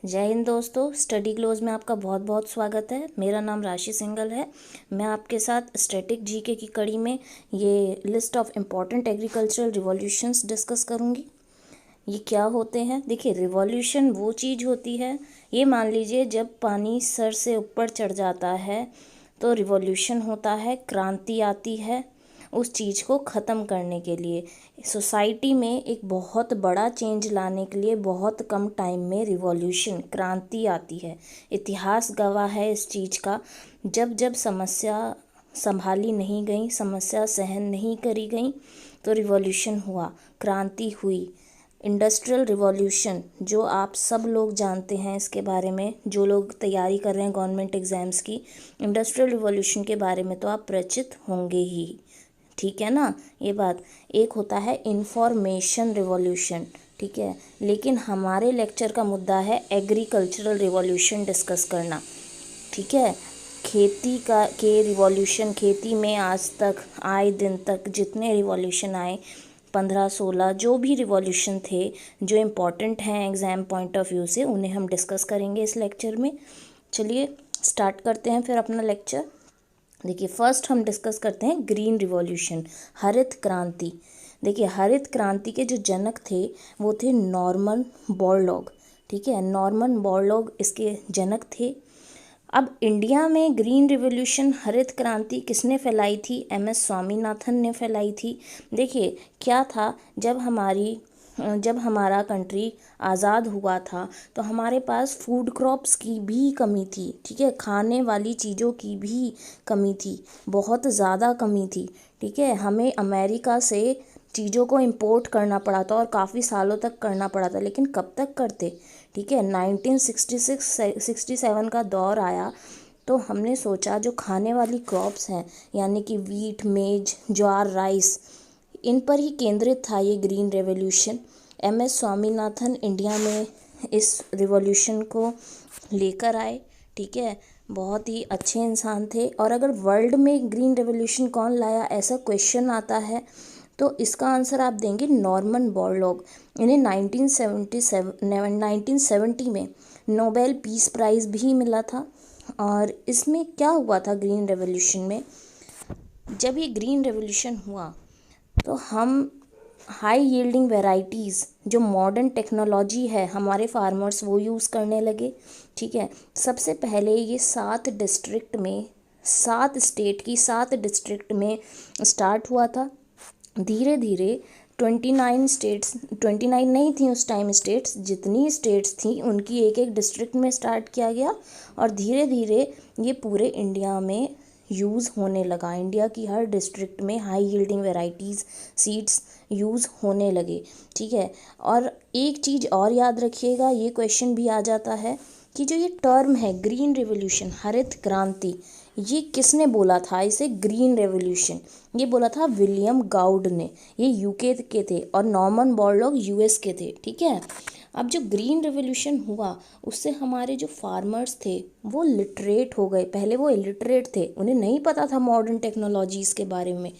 जय हिंद दोस्तों, study close में आपका बहुत बहुत स्वागत है। मेरा नाम राशि सिंगल है। मैं आपके साथ स्टैटिक जीके की कड़ी में ये list of important agricultural revolutions discuss करूँगी। ये क्या होते हैं? देखिए, रिवॉल्यूशन वो चीज़ होती है, ये मान लीजिए जब पानी सर से ऊपर चढ़ जाता है तो रिवॉल्यूशन होता है, क्रांति आती है उस चीज़ को ख़त्म करने के लिए। सोसाइटी में एक बहुत बड़ा चेंज लाने के लिए बहुत कम टाइम में रिवॉल्यूशन, क्रांति आती है। इतिहास गवाह है इस चीज़ का। जब जब समस्या संभाली नहीं गई, समस्या सहन नहीं करी गई, तो रिवॉल्यूशन हुआ, क्रांति हुई। इंडस्ट्रियल रिवॉल्यूशन जो आप सब लोग जानते हैं, इसके बारे में जो लोग तैयारी कर रहे हैं गवर्नमेंट एग्ज़ाम्स की, इंडस्ट्रियल रिवॉल्यूशन के बारे में तो आप परिचित होंगे ही, ठीक है ना। ये बात। एक होता है इंफॉर्मेशन रिवॉल्यूशन, ठीक है, लेकिन हमारे लेक्चर का मुद्दा है एग्रीकल्चरल रिवॉल्यूशन डिस्कस करना, ठीक है। खेती का के रिवॉल्यूशन, खेती में आज तक आए दिन तक जितने रिवॉल्यूशन आए, 15-16 जो भी रिवॉल्यूशन थे जो इम्पोर्टेंट हैं एग्ज़ाम पॉइंट ऑफ व्यू से, उन्हें हम डिस्कस करेंगे इस लेक्चर में। चलिए स्टार्ट करते हैं फिर अपना लेक्चर। देखिए, फर्स्ट हम डिस्कस करते हैं ग्रीन रिवॉल्यूशन, हरित क्रांति। देखिए, हरित क्रांति के जो जनक थे वो थे नॉर्मन बोरलॉग, ठीक है। नॉर्मन बोरलॉग इसके जनक थे। अब इंडिया में ग्रीन रिवॉल्यूशन, हरित क्रांति किसने फैलाई थी? एम.एस. स्वामीनाथन ने फैलाई थी। देखिए क्या था, जब हमारा कंट्री आज़ाद हुआ था तो हमारे पास फूड क्रॉप्स की भी कमी थी, ठीक है, खाने वाली चीज़ों की भी कमी थी, बहुत ज़्यादा कमी थी, ठीक है। हमें अमेरिका से चीज़ों को इंपोर्ट करना पड़ा था और काफ़ी सालों तक करना पड़ा था, लेकिन कब तक करते, ठीक है। 1966-67 का दौर आया तो हमने सोचा जो खाने वाली क्रॉप्स हैं, यानी कि वीट, मेज, ज्वार, राइस, इन पर ही केंद्रित था ये green revolution. M S. Swaminathan India में इस रिवॉल्यूशन को लेकर आए, ठीक है। बहुत ही अच्छे इंसान थे। और अगर वर्ल्ड में ग्रीन रेवोल्यूशन कौन लाया, ऐसा क्वेश्चन आता है तो इसका आंसर आप देंगे नॉर्मन बोरलॉग। इन्हें 1970 में नोबेल पीस प्राइज़ भी मिला था। और इसमें क्या हुआ था ग्रीन रेवोल्यूशन में, जब ये ग्रीन रेवोल्यूशन हुआ तो हम हाई यील्डिंग वेराइटीज़, जो मॉडर्न टेक्नोलॉजी है, हमारे फार्मर्स वो यूज़ करने लगे, ठीक है। सबसे पहले ये 7 डिस्ट्रिक्ट में, 7 स्टेट की 7 डिस्ट्रिक्ट में स्टार्ट हुआ था। धीरे धीरे 29 नहीं थी उस टाइम स्टेट्स, जितनी स्टेट्स थी उनकी एक एक डिस्ट्रिक्ट में स्टार्ट किया गया और धीरे धीरे ये पूरे इंडिया में यूज़ होने लगा। इंडिया की हर डिस्ट्रिक्ट में high yielding varieties, seeds use होने लगे, ठीक है। और एक चीज़ और याद रखिएगा, ये क्वेश्चन भी आ जाता है कि जो ये टर्म है ग्रीन रिवॉल्यूशन, हरित क्रांति, ये किसने बोला था? इसे ग्रीन रेवोल्यूशन ये बोला था विलियम गाउड ने। ये यूके के थे और नॉर्मन बोरलॉग यूएस के थे, ठीक है। अब जो ग्रीन रेवोल्यूशन हुआ उससे हमारे जो फार्मर्स थे वो लिटरेट हो गए। पहले वो इलिटरेट थे, उन्हें नहीं पता था मॉडर्न टेक्नोलॉजीज़ के बारे में,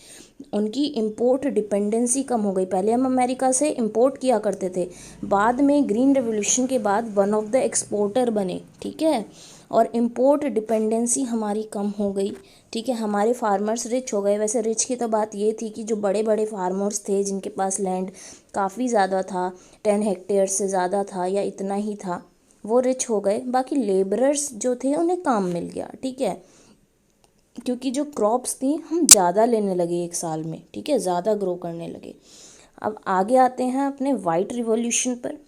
उनकी इंपोर्ट डिपेंडेंसी कम हो गई। पहले हम अमेरिका से इंपोर्ट किया करते थे, बाद में ग्रीन रेवोल्यूशन के बाद वन ऑफ द एक्सपोर्टर बने, ठीक है। और इंपोर्ट डिपेंडेंसी हमारी कम हो गई, ठीक है। हमारे फार्मर्स रिच हो गए। वैसे रिच की तो बात ये थी कि जो बड़े बड़े फार्मर्स थे जिनके पास लैंड काफ़ी ज़्यादा था, 10 हेक्टेयर से ज़्यादा था या इतना ही था, वो रिच हो गए। बाकी लेबरर्स जो थे उन्हें काम मिल गया, ठीक है, क्योंकि जो क्रॉप्स थी हम ज़्यादा लेने लगे एक साल में, ठीक है, ज़्यादा ग्रो करने लगे। अब आगे आते हैं अपने वाइट रिवॉल्यूशन पर।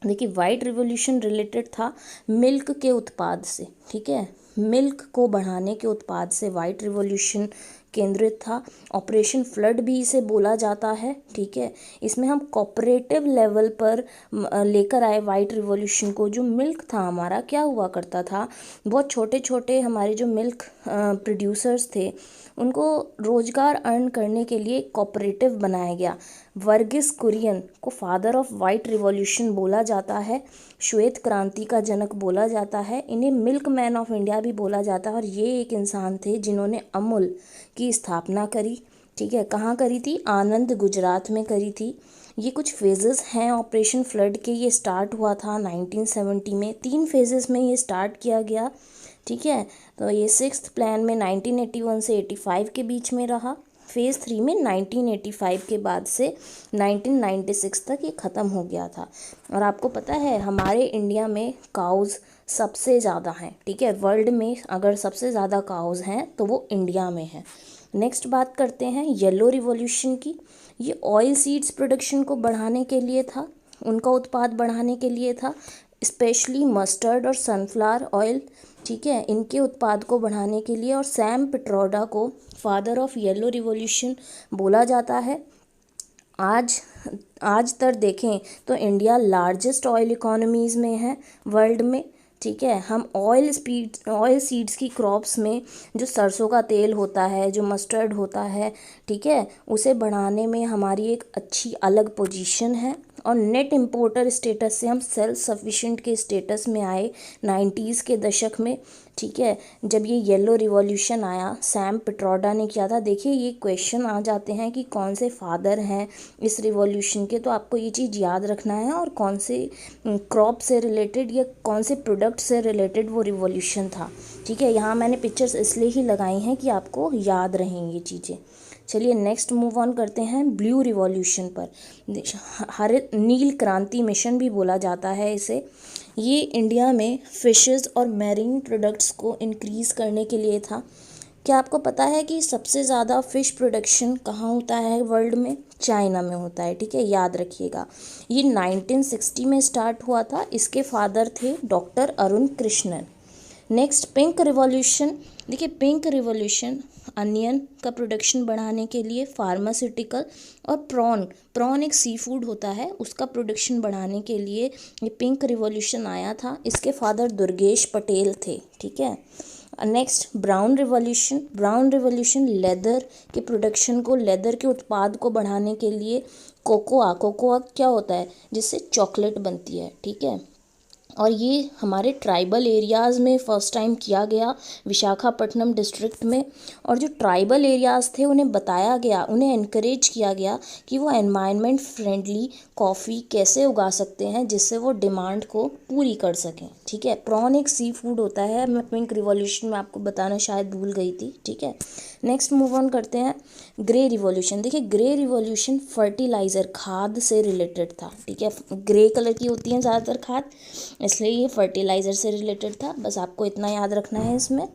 देखिए, वाइट रिवॉल्यूशन रिलेटेड था मिल्क के उत्पाद से, ठीक है, मिल्क को बढ़ाने के उत्पाद से वाइट रिवॉल्यूशन केंद्रित था। ऑपरेशन फ्लड भी इसे बोला जाता है, ठीक है। इसमें हम कॉपरेटिव लेवल पर लेकर आए वाइट रिवॉल्यूशन को। जो मिल्क था हमारा, क्या हुआ करता था, बहुत छोटे छोटे हमारे जो मिल्क प्रोड्यूसर्स थे उनको रोज़गार अर्न करने के लिए कॉपरेटिव बनाया गया। वर्गिस कुरियन को फादर ऑफ वाइट रिवॉल्यूशन बोला जाता है, श्वेत क्रांति का जनक बोला जाता है, इन्हें मिल्क मैन ऑफ इंडिया भी बोला जाता है। और ये एक इंसान थे जिन्होंने अमूल की स्थापना करी, ठीक है। कहाँ करी थी? आनंद, गुजरात में करी थी। ये कुछ फेजेस हैं ऑपरेशन फ्लड के। ये स्टार्ट हुआ था 1970 में, 3 फेजेस में ये स्टार्ट किया गया, ठीक है। तो ये 6th प्लान में 1981 से 85 के बीच में रहा। फेज़ 3 में 1985 के बाद से 1996 तक ये ख़त्म हो गया था। और आपको पता है हमारे इंडिया में काउज़ सबसे ज़्यादा हैं, ठीक है। वर्ल्ड में अगर सबसे ज़्यादा काउज़ हैं तो वो इंडिया में हैं। नेक्स्ट बात करते हैं येलो रिवॉल्यूशन की। ये ऑयल सीड्स प्रोडक्शन को बढ़ाने के लिए था, उनका उत्पाद बढ़ाने के लिए था, स्पेशली मस्टर्ड और सनफ्लावर ऑयल, ठीक है, इनके उत्पाद को बढ़ाने के लिए। और सैम पिट्रोडा को फादर ऑफ येलो रिवॉल्यूशन बोला जाता है। आज तक देखें तो इंडिया लार्जेस्ट ऑयल इकोनॉमीज़ में है वर्ल्ड में, ठीक है। हम ऑयल सीड्स की क्रॉप्स में जो सरसों का तेल होता है, जो मस्टर्ड होता है, ठीक है, उसे बढ़ाने में हमारी एक अच्छी अलग पोजीशन है। और नेट इम्पोर्टर स्टेटस से हम सेल्फ सफिशिएंट के स्टेटस में आए 90s के दशक में, ठीक है, जब ये येलो रिवॉल्यूशन आया, सैम पिट्रोडा ने किया था। देखिए ये क्वेश्चन आ जाते हैं कि कौन से फादर हैं इस रिवॉल्यूशन के, तो आपको ये चीज़ याद रखना है, और कौन से क्रॉप से रिलेटेड या कौन से प्रोडक्ट से रिलेटेड वो रिवॉल्यूशन था, ठीक है। यहाँ मैंने पिक्चर्स इसलिए ही लगाई हैं कि आपको याद रहें ये चीज़ें। चलिए नेक्स्ट मूव ऑन करते हैं ब्लू रिवॉल्यूशन पर। हरित नील क्रांति मिशन भी बोला जाता है इसे। ये इंडिया में फिशेस और मैरीन प्रोडक्ट्स को इंक्रीज़ करने के लिए था। क्या आपको पता है कि सबसे ज़्यादा फ़िश प्रोडक्शन कहाँ होता है वर्ल्ड में? चाइना में होता है, ठीक है, याद रखिएगा। ये 1960 में स्टार्ट हुआ था। इसके फादर थे doctor Arun Krishnan. Next pink revolution. देखिए पिंक रिवॉल्यूशन अनियन का प्रोडक्शन बढ़ाने के लिए, फार्मास्यूटिकल और प्रॉन एक सी फूड होता है, उसका प्रोडक्शन बढ़ाने के लिए ये पिंक रिवॉल्यूशन आया था। इसके फादर दुर्गेश पटेल थे, ठीक है। नेक्स्ट ब्राउन रिवॉल्यूशन लेदर के प्रोडक्शन को, लेदर के उत्पाद को बढ़ाने के लिए, कोकोआ क्या होता है जिससे चॉकलेट बनती है, ठीक है। और ये हमारे ट्राइबल एरियाज़ में फ़र्स्ट टाइम किया गया, विशाखापट्टनम डिस्ट्रिक्ट में। और जो ट्राइबल एरियाज़ थे उन्हें बताया गया, उन्हें इनकरेज किया गया कि वो एनवायरनमेंट फ्रेंडली कॉफ़ी कैसे उगा सकते हैं जिससे वो डिमांड को पूरी कर सकें, ठीक है। प्रॉन एक सी फूड होता है, मैं पिंक रिवॉल्यूशन में आपको बताना शायद भूल गई थी, ठीक है। नेक्स्ट मूव ऑन करते हैं ग्रे रिवॉल्यूशन। देखिए ग्रे रिवॉल्यूशन फर्टिलाइज़र, खाद से रिलेटेड था, ठीक है। ग्रे कलर की होती हैं ज़्यादातर खाद, इसलिए ये फर्टिलाइज़र से रिलेटेड था, बस आपको इतना याद रखना है इसमें।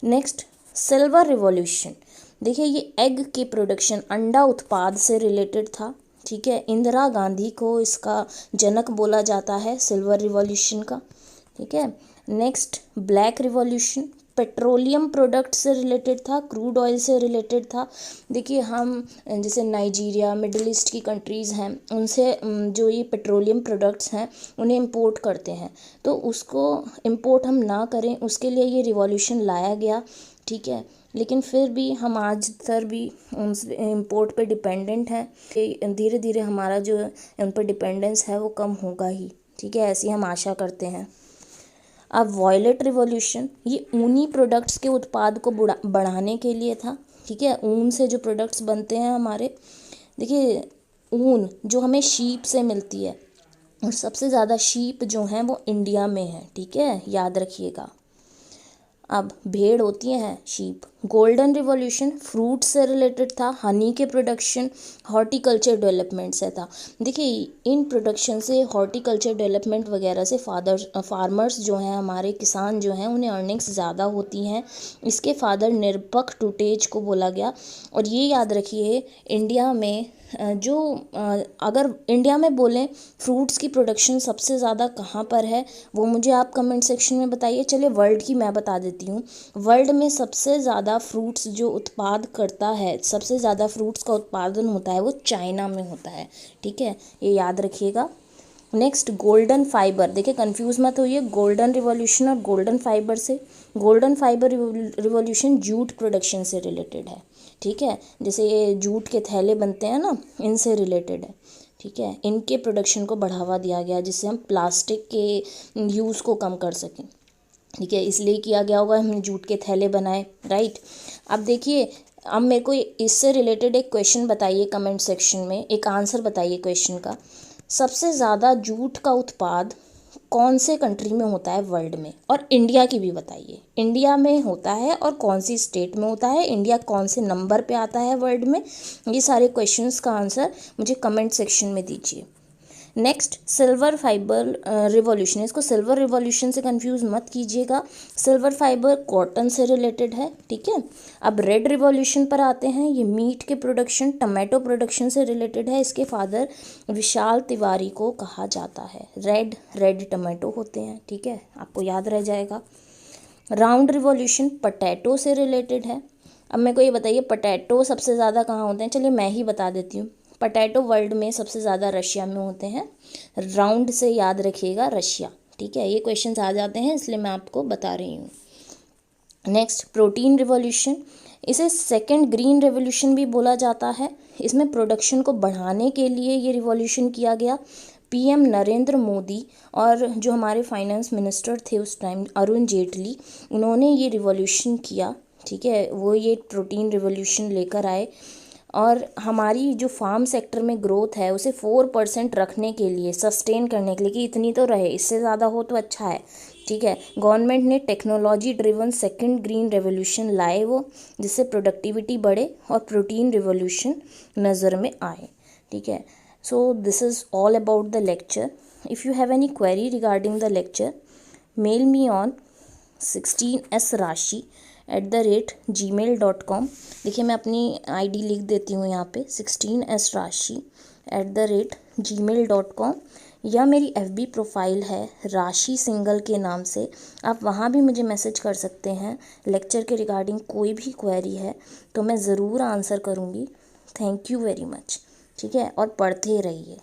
Next silver revolution. देखिए ये एग के प्रोडक्शन, अंडा उत्पाद से रिलेटेड था, ठीक है। इंदिरा गांधी को इसका जनक बोला जाता है सिल्वर रिवॉल्यूशन का, ठीक है। Next black revolution petroleum product से रिलेटेड था, क्रूड ऑयल से रिलेटेड था। देखिए हम जैसे नाइजीरिया, मिडिल ईस्ट की कंट्रीज़ हैं, उनसे जो ये पेट्रोलियम प्रोडक्ट्स हैं उन्हें इंपोर्ट करते हैं, तो उसको इंपोर्ट हम ना करें उसके लिए ये रिवॉल्यूशन लाया गया, ठीक है। लेकिन फिर भी हम आज तक भी उन इम्पोर्ट पे डिपेंडेंट हैं। धीरे धीरे हमारा जो उन पर डिपेंडेंस है वो कम होगा ही, ठीक है, ऐसी हम आशा करते हैं। अब वॉयलेट रिवॉल्यूशन, ये ऊनी प्रोडक्ट्स के उत्पाद को बढ़ाने के लिए था, ठीक है। ऊन से जो प्रोडक्ट्स बनते हैं हमारे, देखिए ऊन जो हमें शीप से मिलती है, और सबसे ज़्यादा शीप जो हैं वो इंडिया में है, ठीक है, याद रखिएगा। अब भेड़ होती हैं शीप। गोल्डन रिवॉल्यूशन फ्रूट से रिलेटेड था, हनी के प्रोडक्शन, हॉर्टिकल्चर डेवलपमेंट से था। देखिए इन प्रोडक्शन से हॉर्टिकल्चर डेवलपमेंट वगैरह से फार्मर्स जो हैं, हमारे किसान जो हैं, उन्हें अर्निंग्स ज़्यादा होती हैं। इसके फादर निरपक टूटेज को बोला गया। और ये याद रखिए इंडिया में अगर इंडिया में बोलें फ्रूट्स की प्रोडक्शन सबसे ज़्यादा कहाँ पर है, वो मुझे आप कमेंट सेक्शन में बताइए। चलिए वर्ल्ड की मैं बता देती हूँ। वर्ल्ड में सबसे ज़्यादा फ्रूट्स जो उत्पाद करता है, सबसे ज़्यादा फ्रूट्स का उत्पादन होता है वो चाइना में होता है, ठीक है, ये याद रखिएगा। Next golden fibre. देखिए कंफ्यूज मत होइए गोल्डन रिवॉल्यूशन और गोल्डन फाइबर से। Golden fibre revolution jute production से रिलेटेड है, ठीक है, जैसे ये जूट के थैले बनते हैं ना, इनसे रिलेटेड है, ठीक है। इनके प्रोडक्शन को बढ़ावा दिया गया जिससे हम प्लास्टिक के यूज़ को कम कर सकें, ठीक है, इसलिए किया गया होगा, हमने जूट के थैले बनाए, राइट। अब देखिए अब मेरे को इससे रिलेटेड एक क्वेश्चन बताइए कमेंट सेक्शन में, एक आंसर बताइए क्वेश्चन का। सबसे ज़्यादा जूट का उत्पाद कौन से कंट्री में होता है वर्ल्ड में, और इंडिया की भी बताइए। इंडिया में होता है और कौन सी स्टेट में होता है, इंडिया कौन से नंबर पे आता है वर्ल्ड में। ये सारे क्वेश्चंस का आंसर मुझे कमेंट सेक्शन में दीजिए। Next, silver fibre revolution. इसको सिल्वर रिवॉल्यूशन से कंफ्यूज मत कीजिएगा, सिल्वर फाइबर कॉटन से रिलेटेड है, ठीक है। अब रेड रिवॉल्यूशन पर आते हैं। ये मीट के प्रोडक्शन, टमाटो प्रोडक्शन से रिलेटेड है। इसके फादर विशाल तिवारी को कहा जाता है। रेड टमाटो होते हैं, ठीक है, आपको याद रह जाएगा। राउंड रिवॉल्यूशन पटैटो से रिलेटेड है। अब मेरे को ये बताइए पटैटो सबसे ज़्यादा कहाँ होते हैं। चलिए मैं ही बता देती हूँ। पटैटो वर्ल्ड में सबसे ज़्यादा रशिया में होते हैं। राउंड से याद रखिएगा रशिया, ठीक है। ये क्वेश्चंस आ जाते हैं इसलिए मैं आपको बता रही हूँ। Next, protein revolution. इसे सेकंड ग्रीन रेवोल्यूशन भी बोला जाता है। इसमें प्रोडक्शन को बढ़ाने के लिए ये रिवॉल्यूशन किया गया। पीएम नरेंद्र मोदी और जो हमारे फाइनेंस मिनिस्टर थे उस टाइम, अरुण जेटली, उन्होंने ये रिवॉल्यूशन किया, ठीक है। वो ये प्रोटीन रिवॉल्यूशन लेकर आए और हमारी जो फार्म सेक्टर में ग्रोथ है उसे 4% रखने के लिए, सस्टेन करने के लिए, कि इतनी तो रहे, इससे ज़्यादा हो तो अच्छा है, ठीक है। गवर्नमेंट ने technology driven second green revolution लाए वो, जिससे प्रोडक्टिविटी बढ़े और प्रोटीन रिवॉल्यूशन नज़र में आए, ठीक है। So this is all about the lecture. If you have any query regarding the lecture, mail me on 16srashi@gmail.com। देखिए मैं अपनी आईडी लिख देती हूँ यहाँ पे, 16srashi@gmail.com, या मेरी FB प्रोफाइल है राशि सिंगल के नाम से, आप वहाँ भी मुझे मैसेज कर सकते हैं। लेक्चर के रिगार्डिंग कोई भी क्वेरी है तो मैं ज़रूर आंसर करूँगी। थैंक यू वेरी मच, ठीक है, और पढ़ते रहिए।